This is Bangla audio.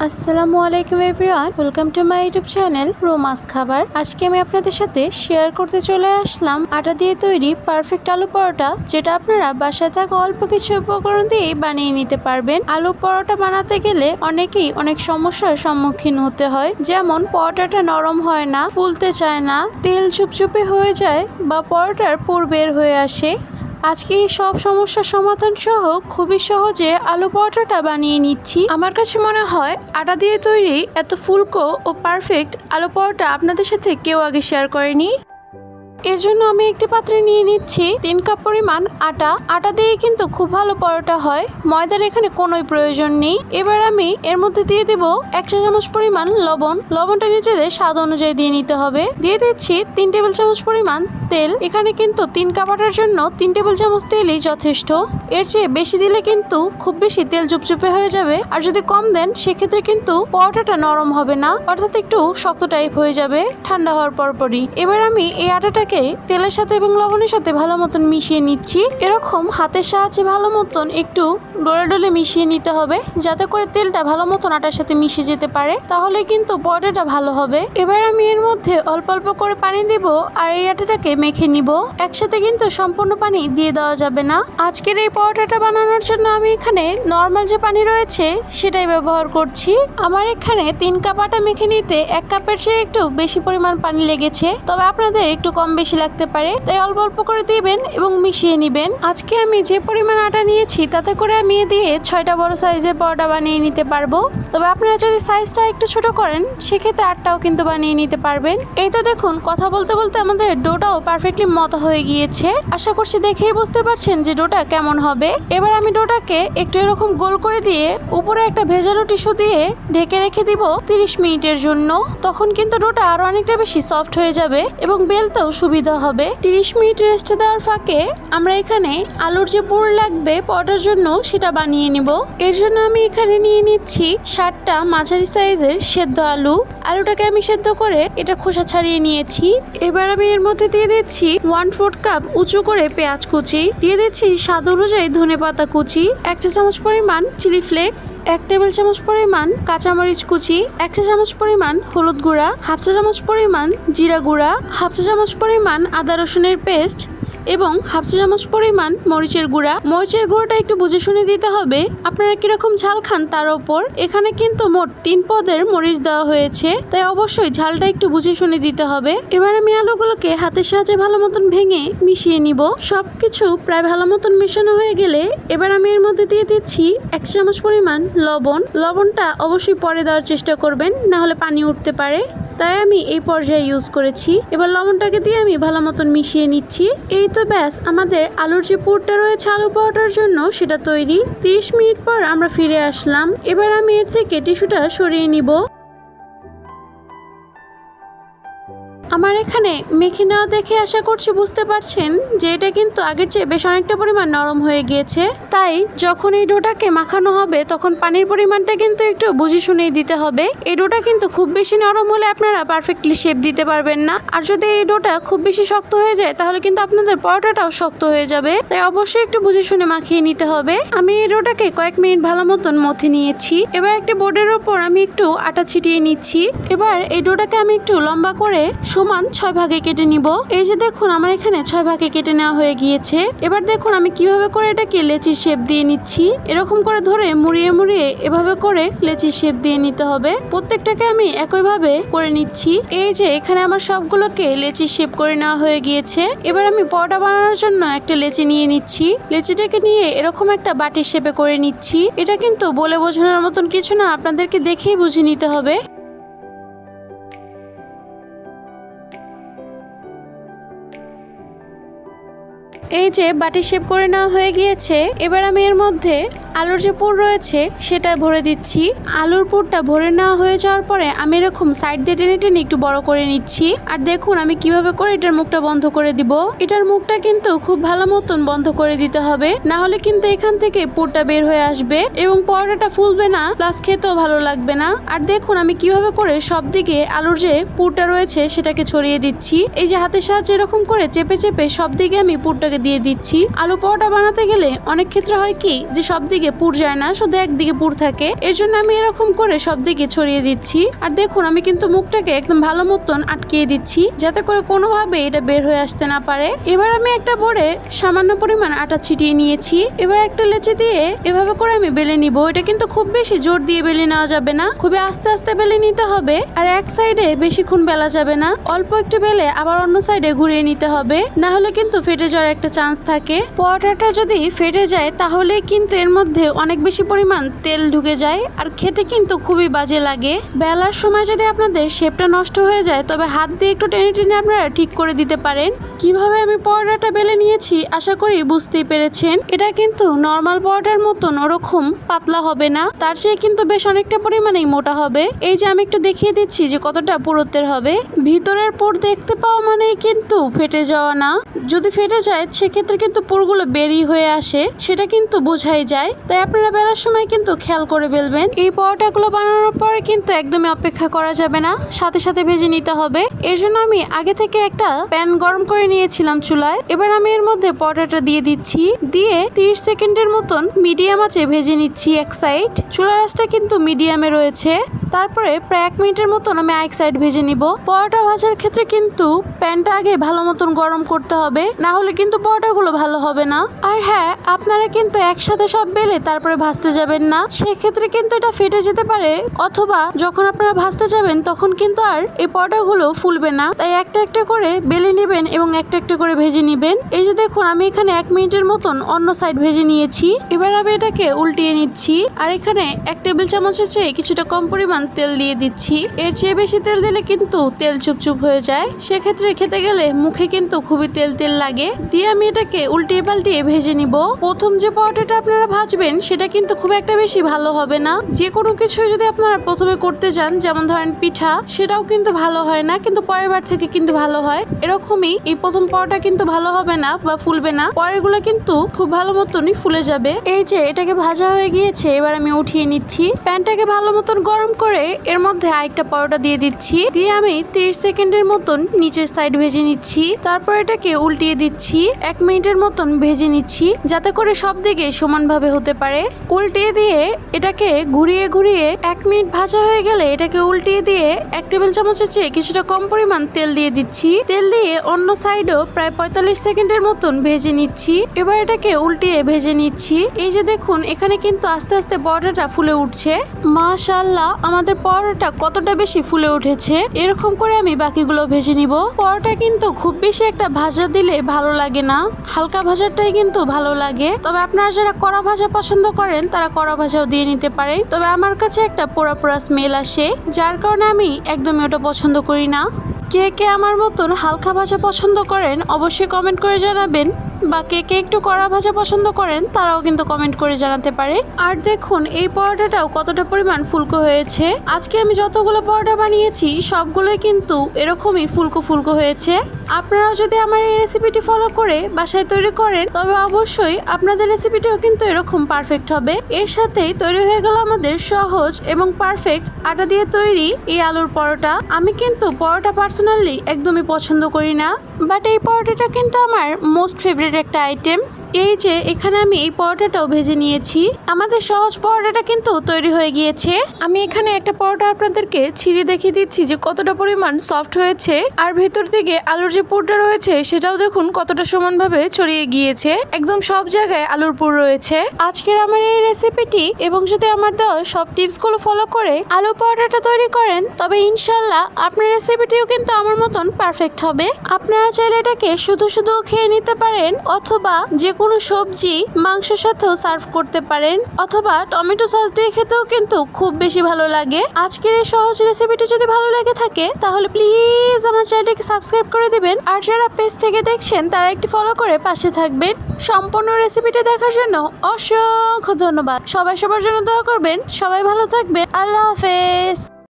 আসসালামু আলাইকুম everyone, welcome to my YouTube channel Roma's খাবার। আজকে আমি আপনাদের সাথে শেয়ার করতে চলে আসলাম আটা দিয়ে তৈরি পারফেক্ট আলু পরোটা, যেটা আপনারা বাসায় থাকা অল্প কিছু উপকরণ দিয়েই বানিয়ে নিতে পারবেন। আলু পরোটা বানাতে গেলে অনেকেই অনেক সমস্যার সম্মুখীন হতে হয়, যেমন পরোটাটা নরম হয় না, ফুলতে চায় না, তেল চুপচুপে হয়ে যায় বা পরোটার পুর বের হয়ে আসে। আজকে এই সব সমস্যার সমাধান সহ খুবই সহজে আলু পরোটাটা বানিয়ে নিচ্ছি। আমার কাছে মনে হয় আটা দিয়ে তৈরি এত ফুলকো ও পারফেক্ট আলু পরোটা আপনাদের সাথে কেউ আগে শেয়ার করেনি। এর জন্য আমি একটি পাত্রে নিয়ে নিচ্ছি 3 কাপ পরিমাণ আটা। আটা দিয়ে কিন্তু খুব ভালো পরোটা হয়, ময়দার এখানে কোনোই প্রয়োজন নেই। এবার আমি এর মধ্যে দিয়ে দেব 1 চা চামচ পরিমাণ লবণ। লবণটা নিজেদের স্বাদ অনুযায়ী দিয়ে নিতে হবে। দিয়ে দিচ্ছি 3 টেবিল চামচ পরিমাণ তেল। এখানে কিন্তু 3 কাপ আটার জন্য 3 টেবিল চামচ তেলই যথেষ্ট। এর চেয়ে বেশি দিলে কিন্তু খুব বেশি তেল চুপচুপে হয়ে যাবে, আর যদি কম দেন সেক্ষেত্রে কিন্তু পরোটাটা নরম হবে না, অর্থাৎ একটু শক্ত টাইপ হয়ে যাবে ঠান্ডা হওয়ার পরপরই। এবার আমি এই আটাটাকে তেলের সাথে এবং লবণের সাথে ভালো মতন মিশিয়ে নিচ্ছি। এরকম হাতের সাহায্যে ভালো মতন একটু ডলে ডলে মিশিয়ে নিতে হবে, যাতে করে তেলটা ভালো মতন আটার সাথে মিশে যেতে পারে, তাহলে কিন্তু পরোটাটা ভালো হবে। এবার আমি এর মধ্যে অল্প অল্প করে পানি দেব আর এই আটাটাকে মেখে নিব। একসাথে কিন্তু সম্পূর্ণ পানি দিয়ে দেওয়া যাবে না। আজকের এই পরোটাটা বানানোর জন্য আমি এখানে নর্মাল যে পানি রয়েছে সেটাই ব্যবহার করছি। আমার এখানে 3 কাপ আটা মেখে নিতে 1 কাপের চেয়ে একটু বেশি পরিমাণ পানি লেগেছে, তবে আপনাদের একটু কম বেশি লাগতে পারে, তাই অল্প অল্প করে দিবেন এবং মিশিয়ে নিবেন। আজকে আমি যে পরিমাণ আটা নিয়েছি তাতে করে আমি দিয়ে 6টা বড় সাইজের পরোটা বানিয়ে নিতে পারবো। তবে আপনারা যদি সাইজটা একটু ছোট করেন সেক্ষেত্রে 8টাও কিন্তু বানিয়ে নিতে পারবেন। এই তো দেখুন, কথা বলতে বলতে আমাদের ডোটাও পারফেক্টলি মতো হয়ে গিয়েছে। আশা করছি দেখেই বুঝতে পারছেন যে ডোটা কেমন হবে। এবার আমি ডোটাকে একটু এরকম গোল করে দিয়ে উপরে একটা ভেজানো টিস্যু দিয়ে ঢেকে রেখে দিব 30 মিনিটের জন্য। তখন কিন্তু ডোটা আরো অনেকটা বেশি সফট হয়ে যাবে এবং বেলতেও সুবিধা হবে। 30 মিনিট রেস্ট দেওয়ার ফাঁকে আমরা এখানে আলুর যে পুর লাগবে পরোটার জন্য সেটা বানিয়ে নিব। এর জন্য আমি এখানে নিয়ে নিচ্ছি 60টা মাঝারি সাইজের সেদ্ধ আলু। আলুটাকে আমি সেদ্ধ করে এটা খোসা ছাড়িয়ে নিয়েছি। এবার আমি এর মধ্যে দিয়ে দিচ্ছি 1/4 কাপ উঁচু করে পেঁয়াজ কুচি, দিয়ে দিচ্ছি স্বাদ অনুযায়ী ধনেপাতা কুচি, 1 চা চামচ পরিমাণ চিলি ফ্লেক্স, 1 টেবিল চামচ পরিমাণ কাঁচামরিচ কুচি, 1 চা চামচ পরিমাণ হলুদ গুঁড়া, 1/2 চা চামচ পরিমাণ জিরা গুঁড়া, 1/2 চা চামচ পরিমাণ আদা রসুনের পেস্ট এবং 1/2 চা চামচ পরিমাণ মরিচের গুঁড়া। মরিচের গুঁড়োটা একটু বুঝে শুনে দিতে হবে, আপনারা কিরকম ঝাল খান তার উপর। এখানে কিন্তু মোট 3 পদের মরিচ দেওয়া হয়েছে, তাই অবশ্যই ঝালটা একটু বুঝে শুনে দিতে হবে। এবার আমি আলুগুলোকে হাতের সাহায্যে ভালো মতন ভেঙে মিশিয়ে নিব। সবকিছু প্রায় ভালো মতন মেশানো হয়ে গেলে এবার আমি এর মধ্যে দিয়ে দিচ্ছি 1 চামচ পরিমাণ লবণ। লবণটা অবশ্যই পরে দেওয়ার চেষ্টা করবেন, না হলে পানি উঠতে পারে, তাই আমি এই পর্যায়ে ইউজ করেছি। এবার লবণটাকে দিয়ে আমি ভালো মতন মিশিয়ে নিচ্ছি। এই তো ব্যাস, আমাদের আলুর যে পুরটা রয়েছে আলু পরোটার জন্য সেটা তৈরি। 30 মিনিট পর আমরা ফিরে আসলাম। এবার আমি এর থেকে টিস্যুটা সরিয়ে নিব। আমার এখানে মেখে নেওয়া দেখে আশা করছি বুঝতে পারছেন যে এটা কিন্তু আগের চেয়ে বেশ অনেকটা পরিমাণ নরম হয়ে গিয়েছে। তাই যখন এই ডোটাকে মাখানো হবে তখন পানির পরিমাণটা কিন্তু একটু বুঝে শুনেই দিতে হবে। এই ডোটা কিন্তু খুব বেশি নরম হলে আপনারা পারফেক্টলি শেপ দিতে পারবেন না, আর যদি এই ডোটা খুব বেশি শক্ত হয়ে যায় তাহলে কিন্তু আপনাদের পরোটাটাও শক্ত হয়ে যাবে। তাই অবশ্যই একটু বুঝে শুনে মাখিয়ে নিতে হবে। আমি এই ডোটাকে কয়েক মিনিট ভালো মতন মথে নিয়েছি। এবার একটি বোর্ডের ওপর আমি একটু আটা ছিটিয়ে নিচ্ছি। এবার এই ডোটাকে আমি একটু লম্বা করে সমান 6 ভাগে কেটে নিব। এই যে দেখুন, আমার এখানে 6 ভাগে কেটে নেওয়া হয়ে গিয়েছে। এবার দেখুন আমি কিভাবে করে এটাকে লেচির শেপ দিয়ে নিচ্ছি। এরকম করে ধরে মুড়িয়ে মুড়িয়ে এভাবে করে লেচির শেপ দিয়ে নিতে হবে। প্রত্যেকটাকে আমি একইভাবে করে নিচ্ছি। এই যে এখানে আমার সবগুলোকে লেচির শেপ করে নেওয়া হয়ে গিয়েছে। এবার আমি পরোটা বানানোর জন্য একটা লেচি নিয়ে নিচ্ছি। লেচিটাকে নিয়ে এরকম একটা বাটির শেপে করে নিচ্ছি। এটা কিন্তু বলে বোঝানোর মতন কিছু না, আপনাদেরকে দেখেই বুঝে নিতে হবে। এই যে বাটি শেপ করে নেওয়া হয়ে গিয়েছে। এবার আমি এর মধ্যে আলুর যে পুর রয়েছে সেটা ভরে দিচ্ছি। আলুর পুরটা ভরে নেওয়া হয়ে যাওয়ার পরে আমি এরকম সাইড দিয়ে টেনে টেনে একটু বড় করে নিচ্ছি। আর দেখুন আমি কিভাবে করে এটার মুখটা বন্ধ করে দিব। এটার মুখটা কিন্তু খুব ভালো মতন বন্ধ করে দিতে হবে, না হলে কিন্তু এখান থেকে পুরটা বের হয়ে আসবে এবং পরোটাটা ফুলবে না, প্লাস খেতেও ভালো লাগবে না। আর দেখুন আমি কিভাবে করে সব দিকে আলুর যে পুরটা রয়েছে সেটাকে ছড়িয়ে দিচ্ছি। এই যে হাতের সাহায্যে এরকম করে চেপে চেপে সব দিকে আমি পুরটাকে একে দিয়ে দিচ্ছি। আলু পরোটা বানাতে গেলে অনেক ক্ষেত্রে হয় কি যে সব দিকে পুর যায় না, শুধু একদিকে পুর থাকে। এর জন্য আমি এরকম করে সব দিকে ছড়িয়ে দিচ্ছি। আর দেখুন আমি কিন্তু মুখটাকে একদম ভালো মতন আটকিয়ে দিচ্ছি, যাতে করে কোনোভাবে এটা বের হয়ে আসতে না পারে। এবার আমি একটা বোর্ডে সামান্য পরিমাণ আটা ছিটিয়ে নিয়েছি। এবার একটা লেচি দিয়ে এভাবে করে আমি বেলে নিব। এটা কিন্তু খুব বেশি জোর দিয়ে বেলে নেওয়া যাবে না, খুবই আস্তে আস্তে বেলে নিতে হবে। আর এক সাইডে বেশিক্ষণ বেলা যাবে না, অল্প একটু বেলে আবার অন্য সাইডে ঘুরিয়ে নিতে হবে, না হলে কিন্তু ফেটে যাওয়ার একটা চান্স থাকে। পরোটাটা যদি ফেটে যায় তাহলে কিন্তু এর মধ্যে অনেক বেশি পরিমাণ তেল ঢুকে যায়, আর খেতে কিন্তু খুবই বাজে লাগে। বেলার সময় যদি আপনাদের শেপটা নষ্ট হয়ে যায় তবে হাত দিয়ে একটু টেনে টেনে আপনারা ঠিক করে দিতে পারেন। কিভাবে আমি পরোটাটা বেলে নিয়েছি আশা করি বুঝতেই পেরেছেন। এটা কিন্তু নর্মাল পরোটার মতন ওরকম পাতলা হবে না, তার চেয়ে কিন্তু বেশ অনেকটা পরিমাণেই মোটা হবে। এই যে আমি একটু দেখিয়ে দিচ্ছি যে কতটা পুরুত্বের হবে। ভিতরের পুর দেখতে পাওয়া মানেই কিন্তু ফেটে যাওয়া না। যদি ফেটে যায় সেক্ষেত্রে কিন্তু পুরগুলো বেরিয়ে হয়ে আসে, সেটা কিন্তু বোঝাই যায়। তাই আপনারা বেলার সময় কিন্তু খেয়াল করে বেলবেন। এই পরোটাগুলো বানানোর পরে কিন্তু একদমই অপেক্ষা করা যাবে না, সাথে সাথে ভেজে নিতে হবে। এর জন্য আমি আগে থেকে একটা প্যান গরম করে নিয়েছিলাম চুলায়। এবার আমি এর মধ্যে পরোটাটা দিয়ে দিচ্ছি, দিয়ে 30 সেকেন্ডের মতন মিডিয়াম আঁচে ভেজে নিচ্ছি এক সাইড। চুলার আঁচটা কিন্তু মিডিয়ামে রয়েছে। তারপরে প্রায় 1 মিনিটের মতন আমি এক সাইড ভেজে নিব। পরোটা ভাজার ক্ষেত্রে কিন্তু প্যানটা আগে ভালো মতন গরম করতে হবে, না হলে কিন্তু পরোটাগুলো ভালো হবে না। আর হ্যাঁ, আপনারা কিন্তু একসাথে সব বেলে তারপরে ভাজতে যাবেন না, সেক্ষেত্রে কিন্তু এটা ফেটে যেতে পারে, অথবা যখন আপনারা ভাজতে যাবেন তখন কিন্তু আর এই পরোটাগুলো ফুলবে না। তাই একটা একটা করে বেলে নেবেন এবং একটা একটা করে ভেজে নেবেন। এই যে দেখুন আমি এখানে 1 মিনিটের মতন অন্য সাইড ভেজে নিয়েছি। এবার আমি এটাকে উল্টিয়ে নিচ্ছি, আর এখানে 1 টেবিল চামচের চেয়ে কিছুটা কম পরিমাণ তেল দিয়ে দিচ্ছি। এর চেয়ে বেশি তেল দিলে কিন্তু তেল চুপচুপ হয়ে যায়, সেক্ষেত্রে খেতে গেলে মুখে কিন্তু খুবই তেল তেল লাগে। দিয়ে আমি এটাকে উল্টিয়ে পাল্টিয়ে ভেজে নিব। প্রথম যে পরোটাটা আপনারা ভাজবেন সেটা কিন্তু খুব একটা বেশি ভালো হবে না। যে কোনো কিছু যদি আপনারা প্রথমে করতে যান, যেমন ধরেন পিঠা, সেটাও কিন্তু ভালো হয় না, কিন্তু পরের বার থেকে কিন্তু ভালো হয়। এরকমই এই প্রথম পরোটা কিন্তু ভালো হবে না বা ফুলবে না, পরেরগুলো কিন্তু খুব ভালো মতনই ফুলে যাবে। এই যে এটাকে ভাজা হয়ে গিয়েছে, এবার আমি উঠিয়ে নিচ্ছি। প্যানটাকে ভালো মতন গরম করে এর মধ্যে আরেকটা পরোটা দিয়ে দিচ্ছি, দিয়ে আমি 30 সেকেন্ডের মতন নিচের সাইড ভেজে নিচ্ছি। তারপর এটাকে উল্টিয়ে দিচ্ছি, 1 মিনিটের মতন ভেজে নিচ্ছি, যাতে করে সব দিকে সমানভাবে হতে পারে। উল্টিয়ে দিয়ে এটাকে ঘুরিয়ে ঘুরিয়ে 1 মিনিট ভাজা হয়ে গেলে এটাকে উল্টিয়ে দিয়ে 1 টেবিল চামচের চেয়ে কিছুটা কম পরিমাণ তেল দিয়ে দিচ্ছি। তেল দিয়ে অন্য সাইডও প্রায় 45 সেকেন্ডের মতন ভেজে নিচ্ছি। এবার এটাকে উল্টিয়ে ভেজে নিচ্ছি। এই যে দেখুন এখানে কিন্তু আস্তে আস্তে পরোটাটা ফুলে উঠছে। মাশাআল্লাহ, আমাদের পরোটা কতটা বেশি ফুলে উঠেছে। এরকম করে আমি বাকিগুলো ভেজে নিব। পরোটা কিন্তু খুব বেশি একটা ভাজা দিলে ভালো লাগে না, হালকা ভাজাটাই কিন্তু ভালো লাগে। তবে আপনারা যারা কড়া ভাজা পছন্দ করেন তারা কড়া ভাজাও দিয়ে নিতে পারেন। তবে আমার কাছে একটা পোড়া পোড়া স্মেল আসে, যার কারণে আমি একদমই ওটা পছন্দ করি না। কে কে আমার মতন হালকা ভাজা পছন্দ করেন অবশ্যই কমেন্ট করে জানাবেন, বা কে কে একটু কড়া ভাজা পছন্দ করেন তারাও কিন্তু কমেন্ট করে জানাতে পারে। আর দেখুন এই পরোটাটাও কতটা পরিমাণ ফুলকো হয়েছে। আজকে আমি যতগুলো পরোটা বানিয়েছি সবগুলোই কিন্তু এরকমই ফুলকো ফুলকো হয়েছে। আপনারাও যদি আমার এই রেসিপিটি ফলো করে বাসায় তৈরি করেন তবে অবশ্যই আপনাদের রেসিপিটিও কিন্তু এরকম পারফেক্ট হবে। এর সাথেই তৈরি হয়ে গেল আমাদের সহজ এবং পারফেক্ট আটা দিয়ে তৈরি এই আলুর পরোটা। আমি কিন্তু পরোটা পার্সোনালি একদমই পছন্দ করি না, বাট এই পরোটাটা কিন্তু আমার মোস্ট ফেভারিট একটা আইটেম। এই যে এখানে আমি এই পরোটাটাও ভেজে নিয়েছি। আমাদের সহজ পরোটাটা কিন্তু তৈরি হয়ে গিয়েছে। আমি এখানে একটা পরোটা আপনাদেরকে ছিঁড়ে দেখিয়ে দিচ্ছি যে কতটা পরিমাণ সফট হয়েছে, আর ভেতর থেকে আলুর যে পুরটা রয়েছে সেটাও দেখুন কতটা সমানভাবে ছড়িয়ে গিয়েছে। একদম সব জায়গায় আলুর পুর রয়েছে। আজকের আমার এই রেসিপিটি এবং যদি আমার দেওয়া সব টিপসগুলো ফলো করে আলু পরোটাটা তৈরি করেন তবে ইনশাল্লাহ আপনার রেসিপিটিও কিন্তু আমার মতন পারফেক্ট হবে। আপনারা চাইলে এটাকে শুধু শুধু খেয়ে নিতে পারেন, অথবা যে কোনো সবজি মাংসের সাথেও সার্ভ করতে পারেন, অথবা টমেটো সস দিয়ে খেতেও কিন্তু খুব বেশি ভালো লাগে। আজকের এই সহজ রেসিপিটি যদি ভালো লেগে থাকে তাহলে প্লিজ আমার চ্যানেলটিকে সাবস্ক্রাইব করে দিবেন, আর যারা পেজ থেকে দেখছেন তারা একটি ফলো করে পাশে থাকবেন। সম্পূর্ণ রেসিপিটি দেখার জন্য অসংখ্য ধন্যবাদ। সবাই সবার জন্য দোয়া করবেন। সবাই ভালো থাকবেন। আল্লাহ হাফেজ।